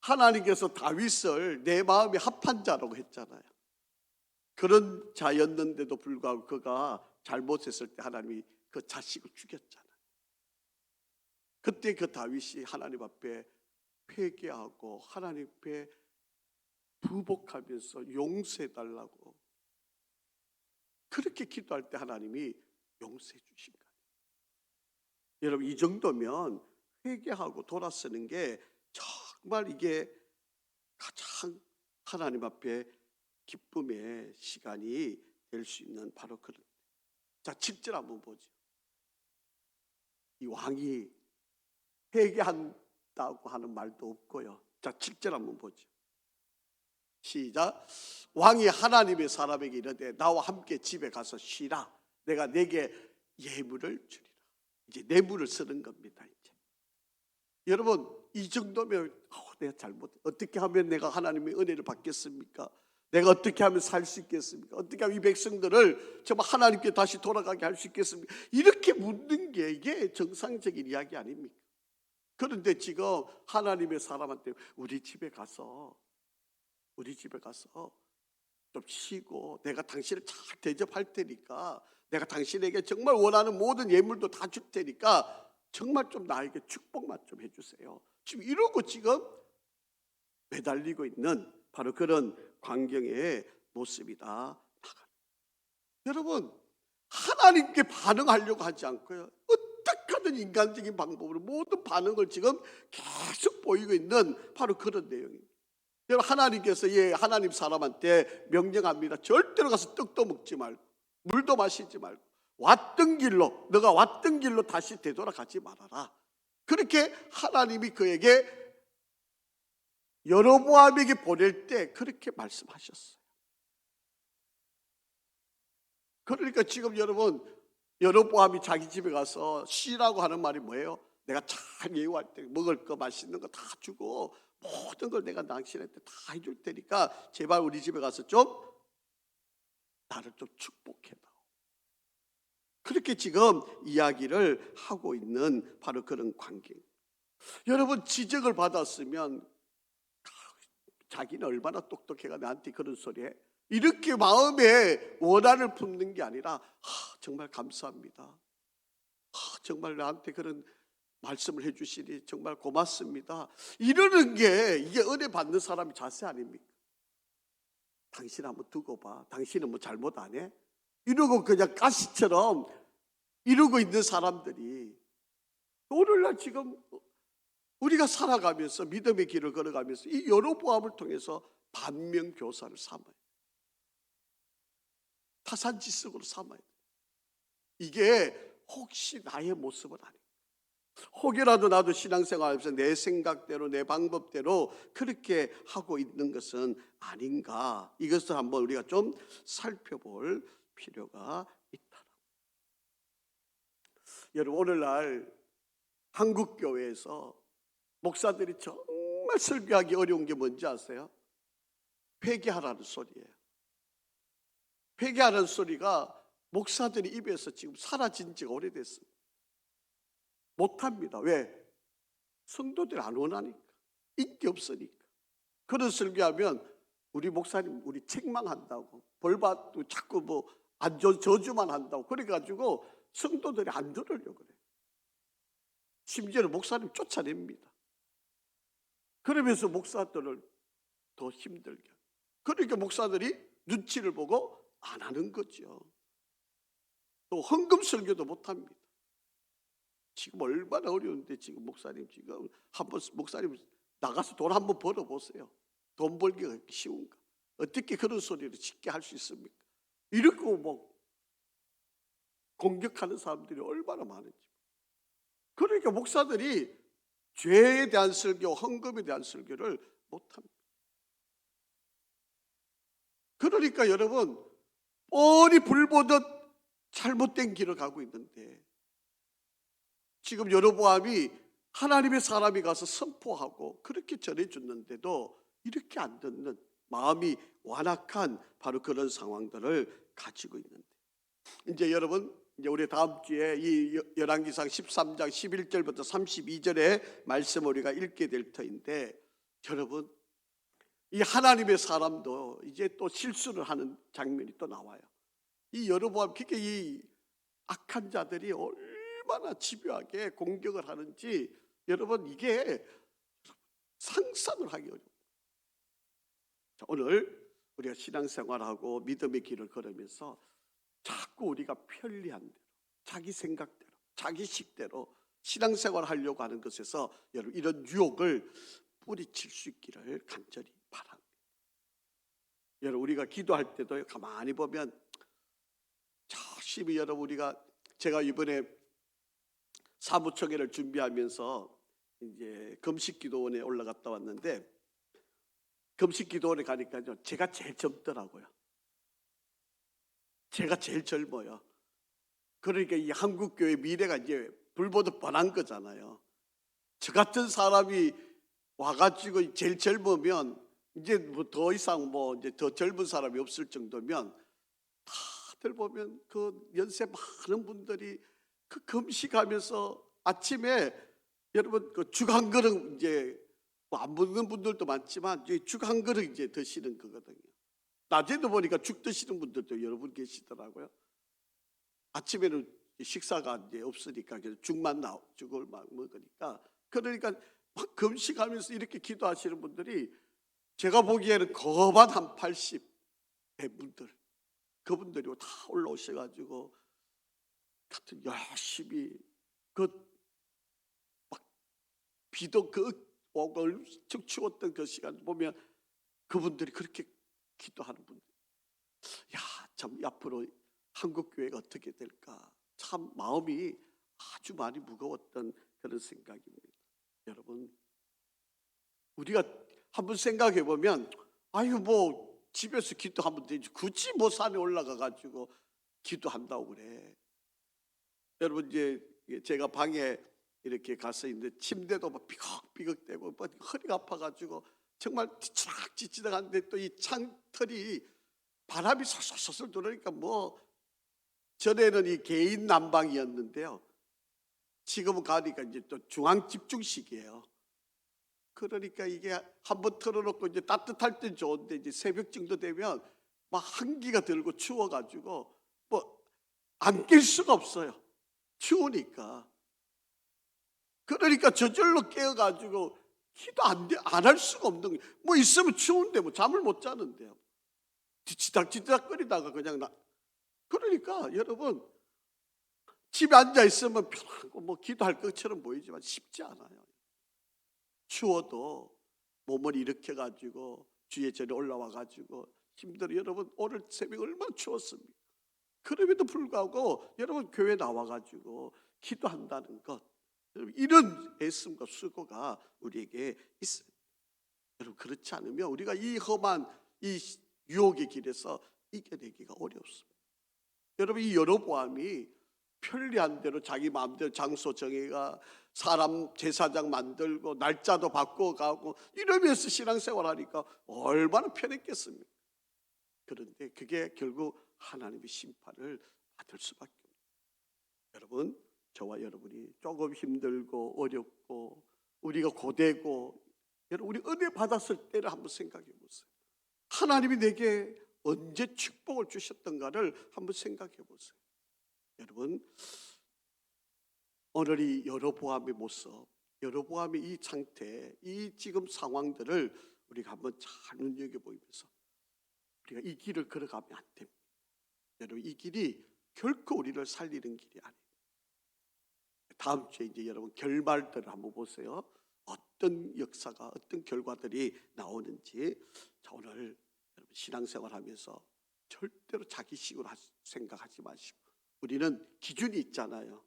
하나님께서 다윗을 내 마음에 합한 자라고 했잖아요. 그런 자였는데도 불구하고 그가 잘못했을 때 하나님이 그 자식을 죽였잖아요. 그때 그 다윗이 하나님 앞에 회개하고 하나님 앞에 부복하면서 용서해달라고 그렇게 기도할 때 하나님이 용서해 주신 거예요. 여러분, 이 정도면 회개하고 돌아서는 게 정말 이게 가장 하나님 앞에 기쁨의 시간이 될 수 있는 바로 그런. 자, 7절 한번 보죠. 이 왕이 회개한다고 하는 말도 없고요. 자, 7절 한번 보죠. 시작. 왕이 하나님의 사람에게 이르되 나와 함께 집에 가서 쉬라. 내가 내게 예물을 주리라. 이제 뇌물을 쓰는 겁니다. 이제 여러분, 이 정도면 내가 잘못, 어떻게 하면 내가 하나님의 은혜를 받겠습니까? 내가 어떻게 하면 살 수 있겠습니까? 어떻게 하면 이 백성들을 정말 하나님께 다시 돌아가게 할 수 있겠습니까? 이렇게 묻는 게 이게 정상적인 이야기 아닙니까? 그런데 지금 하나님의 사람한테 우리 집에 가서 좀 쉬고 내가 당신을 잘 대접할 테니까, 내가 당신에게 정말 원하는 모든 예물도 다 줄 테니까 정말 좀 나에게 축복만 좀 해주세요. 지금 이러고 지금 매달리고 있는 바로 그런 광경의 모습이다. 여러분, 하나님께 반응하려고 하지 않고요, 어떻게 하든 인간적인 방법으로 모든 반응을 지금 계속 보이고 있는 바로 그런 내용입니다. 여러분, 하나님께서 하나님 사람한테 명령합니다. 절대로 가서 떡도 먹지 말고 물도 마시지 말고 너가 왔던 길로 다시 되돌아가지 말아라. 그렇게 하나님이 그에게 여로보암에게 보낼 때 그렇게 말씀하셨어요. 그러니까 지금 여러분, 여로보암이 자기 집에 가서 쉬라고 하는 말이 뭐예요? 내가 잘 예우할 때 먹을 거 맛있는 거 다 주고 모든 걸 내가 당신한테 다 해줄 테니까 제발 우리 집에 가서 좀 나를 좀 축복해라. 그렇게 지금 이야기를 하고 있는 바로 그런 관계. 여러분, 지적을 받았으면 자기는 얼마나 똑똑해가 나한테 그런 소리 해? 이렇게 마음에 원한을 품는 게 아니라 정말 감사합니다. 정말 나한테 그런 말씀을 해주시니 정말 고맙습니다. 이러는 게 이게 은혜 받는 사람의 자세 아닙니까? 당신 한번 두고 봐. 당신은 뭐 잘못 안 해? 이러고 그냥 가시처럼 이러고 있는 사람들이 오늘날 지금 우리가 살아가면서 믿음의 길을 걸어가면서 이 여로보암을 통해서 반면교사를 삼아요. 타산지석으로 삼아요. 이게 혹시 나의 모습은 아니에요. 혹여라도 나도 신앙생활하면서 내 생각대로 내 방법대로 그렇게 하고 있는 것은 아닌가, 이것을 한번 우리가 좀 살펴볼 필요가 있다. 여러분, 오늘날 한국 교회에서 목사들이 정말 설교하기 어려운 게 뭔지 아세요? 회개하라는 소리예요. 회개하라는 소리가 목사들이 입에서 지금 사라진 지가 오래됐습니다. 못합니다. 왜? 성도들이 안 원하니까, 인기 없으니까. 그런 설교하면 우리 목사님 우리 책망한다고, 벌받고 자꾸 뭐 저주만 한다고 그래가지고 성도들이 안 들으려고 그래요. 심지어는 목사님 쫓아냅니다. 그러면서 목사들을 더 힘들게 해요. 그러니까 목사들이 눈치를 보고 안 하는 거죠. 또 헌금 설교도 못합니다. 지금 얼마나 어려운데 지금 목사님 지금 한번 목사님 나가서 돈 한번 벌어보세요. 돈 벌기가 그렇게 쉬운가? 어떻게 그런 소리를 쉽게 할 수 있습니까? 이렇게 뭐 공격하는 사람들이 얼마나 많은지. 그러니까 목사들이 죄에 대한 설교, 헌금에 대한 설교를 못합니다. 그러니까 여러분, 뻔히 불보듯 잘못된 길을 가고 있는데, 지금 여로보암이 하나님의 사람이 가서 선포하고 그렇게 전해줬는데도 이렇게 안 듣는, 마음이 완악한 바로 그런 상황들을 가지고 있는데, 이제 여러분, 이제 우리 다음 주에 이 열왕기상 13장 11절부터 32절의 말씀을 우리가 읽게 될 터인데, 여러분, 이 하나님의 사람도 이제 또 실수를 하는 장면이 또 나와요. 이 여로보암, 그러니까 이 악한 자들이 얼마나 집요하게 공격을 하는지 여러분, 이게 상상을 하기 어려워요. 자, 오늘 우리가 신앙생활하고 믿음의 길을 걸으면서 자꾸 우리가 편리한 대로, 자기 생각대로, 자기 식대로 신앙생활을 하려고 하는 것에서 여러분, 이런 유혹을 뿌리칠 수 있기를 간절히 바랍니다. 여러분, 우리가 기도할 때도 가만히 보면 열심히, 여러분, 제가 이번에 사무총회를 준비하면서 이제 금식기도원에 올라갔다 왔는데, 금식기도원에 가니까요, 제가 제일 젊더라고요. 제가 제일 젊어요. 그러니까 이 한국교회 미래가 이제 불보듯 뻔한 거잖아요. 저 같은 사람이 와가지고 제일 젊으면 이제 뭐 더 이상 뭐 이제 더 젊은 사람이 없을 정도면, 다들 보면 그 연세 많은 분들이 그 금식하면서 아침에 여러분 그 죽 한 그릇, 이제 뭐 안 먹는 분들도 많지만 죽 한 그릇 이제 드시는 거거든요. 낮에도 보니까 죽 드시는 분들도 여러분 계시더라고요. 아침에는 식사가 이제 없으니까 죽을 막 먹으니까, 그러니까 막 금식하면서 이렇게 기도하시는 분들이 제가 보기에는 거반 한 80 대분들, 그분들이 다 올라오셔가지고 같은 열심히 그 막 비도 오고 엄청 추웠던 그 시간 보면 그분들이 그렇게 기도하는 분들, 야, 참 앞으로 한국 교회가 어떻게 될까, 참 마음이 아주 많이 무거웠던 그런 생각입니다. 여러분, 우리가 한번 생각해 보면, 아유 뭐 집에서 기도하면 되지, 굳이 뭐 산에 올라가 가지고 기도한다고 그래. 여러분, 이제 제가 방에 이렇게 가서 있는데 침대도 막 비걱비걱대고 뭐 허리가 아파가지고 정말 지치락지치락한데, 또 이 창틀이 바람이 솔솔솔 들어오니까, 뭐 전에는 이 개인 난방이었는데요, 지금은 가니까 이제 또 중앙 집중식이에요. 그러니까 이게 한번 틀어놓고 이제 따뜻할 땐 좋은데, 이제 새벽 정도 되면 막 한기가 들고 추워가지고 뭐 안 낄 수가 없어요. 추우니까. 그러니까 저절로 깨어가지고 기도 안 할 수가 없는 거예요. 뭐 있으면 추운데 뭐 잠을 못 자는데요. 뒤치닥뒤치닥거리다가 그냥 그러니까 여러분, 집에 앉아 있으면 편하고 뭐 기도할 것처럼 보이지만 쉽지 않아요. 추워도 몸을 일으켜가지고 주의 절에 올라와가지고 힘들어. 여러분, 오늘 새벽 얼마나 추웠습니까? 그럼에도 불구하고 여러분 교회 나와가지고 기도한다는 것, 여러분, 이런 애씀과 수고가 우리에게 있어요. 여러분, 그렇지 않으면 우리가 이 험한 이 유혹의 길에서 이겨내기가 어렵습니다. 여러분, 이 여로보암이 편리한 대로 자기 마음대로 장소 정해가 사람 제사장 만들고 날짜도 바꿔가고 이러면서 신앙생활 하니까 얼마나 편했겠습니까? 그런데 그게 결국 하나님의 심판을 받을 수밖에 없어요. 여러분, 저와 여러분이 조금 힘들고 어렵고 우리가 고되고, 여러분, 우리 은혜 받았을 때를 한번 생각해 보세요. 하나님이 내게 언제 축복을 주셨던가를 한번 생각해 보세요. 여러분, 오늘 이 여로보암의 모습, 여로보암의 이 상태, 이 지금 상황들을 우리가 한번 잘 눈여겨보면서 우리가 이 길을 걸어가면 안 됩니다. 여러분, 이 길이 결코 우리를 살리는 길이 아니에요. 다음 주에 이제 여러분 결말들을 한번 보세요. 어떤 역사가 어떤 결과들이 나오는지 자, 오늘 여러분 신앙생활하면서 절대로 자기식으로 생각하지 마시고 우리는 기준이 있잖아요.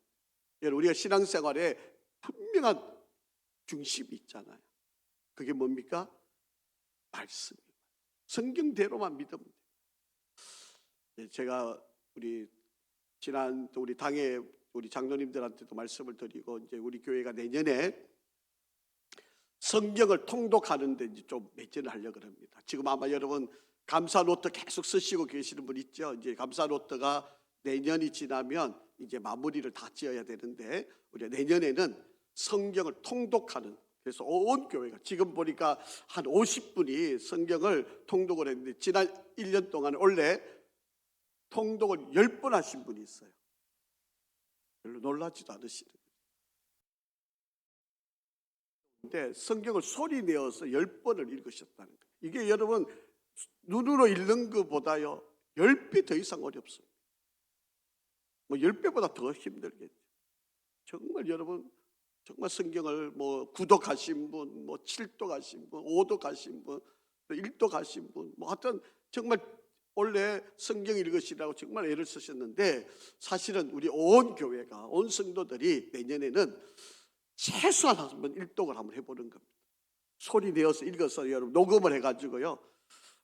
여러분 우리가 신앙생활에 분명한 중심이 있잖아요. 그게 뭡니까? 말씀입니다. 성경대로만 믿으면 돼요. 제가 우리 지난 또 우리 당에 우리 장로님들한테도 말씀을 드리고 이제 우리 교회가 내년에 성경을 통독하는데 이제 좀 매진을 하려고 합니다. 지금 아마 여러분 감사 노트 계속 쓰시고 계시는 분 있죠. 이제 감사 노트가 내년이 지나면 이제 마무리를 다 지어야 되는데 우리 내년에는 성경을 통독하는 그래서 온 교회가 지금 보니까 한 50분이 성경을 통독을 했는데 지난 1년 동안 원래 통독을 10번 하신 분이 있어요. 별로 놀라지도 않으시는 거예요. 근데 성경을 소리 내어서 10번을 읽으셨다는 거예요. 이게 여러분 눈으로 읽는 것보다요 10배 더 이상 어렵습니다. 뭐 10배보다 더 힘들겠죠. 정말 여러분 정말 성경을 뭐 9도 가신 분, 뭐 7도 가신 분, 5도 가신 분, 1도 가신 분, 뭐 하여튼 정말 원래 성경 읽으시라고 정말 애를 쓰셨는데 사실은 우리 온 교회가 온 성도들이 내년에는 최소한 한번 일독을 한번 해보는 겁니다. 소리 내어서 읽어서 여러분 녹음을 해가지고요.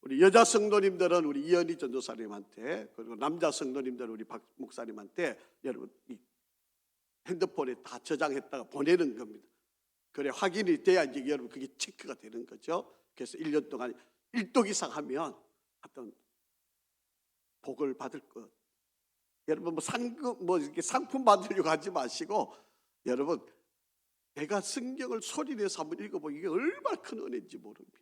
우리 여자 성도님들은 우리 이현희 전도사님한테 그리고 남자 성도님들은 우리 박 목사님한테 여러분 이 핸드폰에 다 저장했다가 보내는 겁니다. 그래 확인이 돼야 이제 여러분 그게 체크가 되는 거죠. 그래서 1년 동안 1독 이상 하면 어떤 복을 받을 것. 여러분 뭐 상금 뭐 이렇게 상품 받으려고 하지 마시고 여러분 내가 성경을 소리내서 한번 읽어보면 이게 얼마나 큰 은혜인지 모릅니다.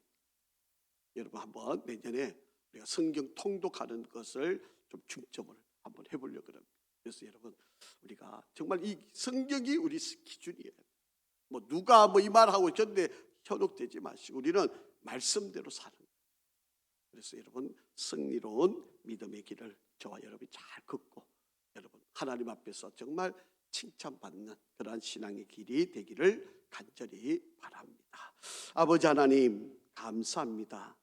여러분 한번 내년에 우리가 성경 통독하는 것을 좀 중점을 한번 해보려고 합니다. 그래서 여러분 우리가 정말 이 성경이 우리 기준이에요. 뭐 누가 뭐 이 말하고 있는데 현혹되지 마시고 우리는 말씀대로 사는 거예요. 그래서 여러분 승리로운 믿음의 길을 저와 여러분이 잘 걷고 여러분 하나님 앞에서 정말 칭찬받는 그러한 신앙의 길이 되기를 간절히 바랍니다. 아버지 하나님 감사합니다.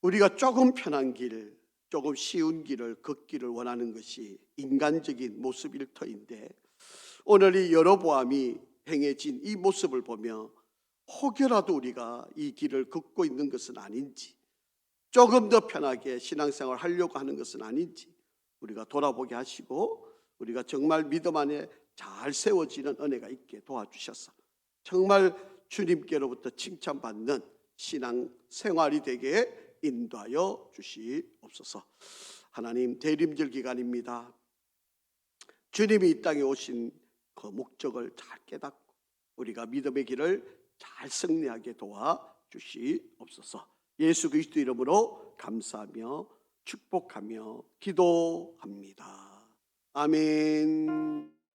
우리가 조금 편한 길, 조금 쉬운 길을 걷기를 원하는 것이 인간적인 모습일 터인데 오늘 이 여로보암이 행해진 이 모습을 보며 혹여라도 우리가 이 길을 걷고 있는 것은 아닌지 조금 더 편하게 신앙생활을 하려고 하는 것은 아닌지 우리가 돌아보게 하시고 우리가 정말 믿음 안에 잘 세워지는 은혜가 있게 도와주셔서 정말 주님께로부터 칭찬받는 신앙생활이 되게 인도하여 주시옵소서. 하나님 대림절 기간입니다. 주님이 이 땅에 오신 그 목적을 잘 깨닫고 우리가 믿음의 길을 잘 승리하게 도와주시옵소서. 예수 그리스도 이름으로 감사하며 축복하며 기도합니다. 아멘.